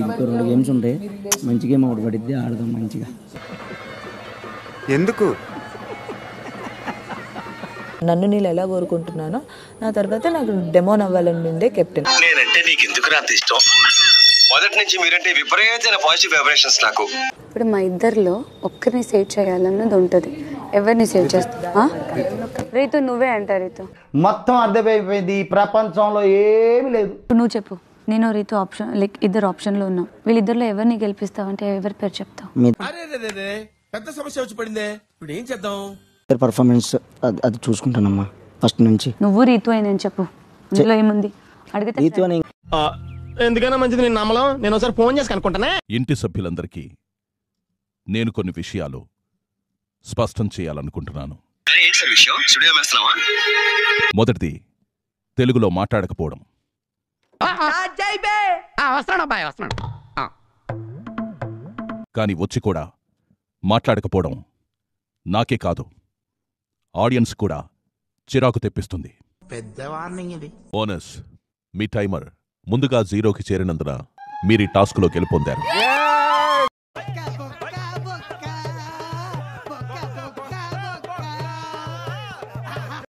ఇంకో 2 గేమ్స్ ఉంటాయి, మంచి గేమ్ ఒకటి పడిద్ది, ఆడదాం మంచిగా. ఎందుకు? నన్ను నేను ఎలా కోరుకుంటున్నానో నా తర్వాత నాకు డెమోన్ అవ్వాలని ఉండే కెప్టెన్. నేనంటే నీకు ఎందుకు అంత ఇష్టం? మొదటి నుంచి మీరంటే విపరీతమైన పాజిటివ్ వైబ్రేషన్స్ నాకు. ఇప్పుడు మా ఇద్దరిలో ఒక్కరిని సేవ్ చేయాలన్నది ఉంటుంది. ఎవరిని సేవ్ చేస్తా? రీతు నువ్వే అంట. రీతు మొత్తం అర్థమైపోయింది, ఈ ప్రపంచంలో ఏమీ లేదు. నువ్వు చెప్పు. నేను రీతు ఆప్షన్, లైక్ ఇద్దరు ఆప్షన్లో ఉన్నాం. వీళ్ళిద్దరిలో ఎవరిని గెలిపిస్తావంటే ఎవరి పేరు చెప్తావు? పెద్ద సమస్య వచ్చి పడిందే, ఇప్పుడు ఏం చేద్దాం? పర్ఫార్మెన్స్ అది చూసుకుంటానమ్మా ఫస్ట్ నుంచి. నువ్వు రీతు అయినా చెప్పు, ఇందులో ఏముంది అడిగితే. రీతు అని ఎందుకైనా మంచిది నేను నమ్మలం. నేను ఒకసారి ఫోన్ చేసి కనుక్కుంటానే. ఇంటి సభ్యులందరికీ నేను కొన్ని విషయాలు స్పష్టం చేయాలనుకుంటున్నాను. ఏంటి సార్ విషయం? స్టూడియో వేస్తున్నావా? మొదటిది, తెలుగులో మాట్లాడకపోవడం. కానీ వచ్చి కూడా మాట్లాడకపోవడం నాకే కాదు, ఆడియన్స్ కూడా చిరాకు తెప్పిస్తుంది. పెద్ద వార్నింగ్ ఇది. బోనస్, మీ టైమర్ ముందుగా 0కి చేరినందున మీరు ఈ టాస్క్లో గెలుపొందారు.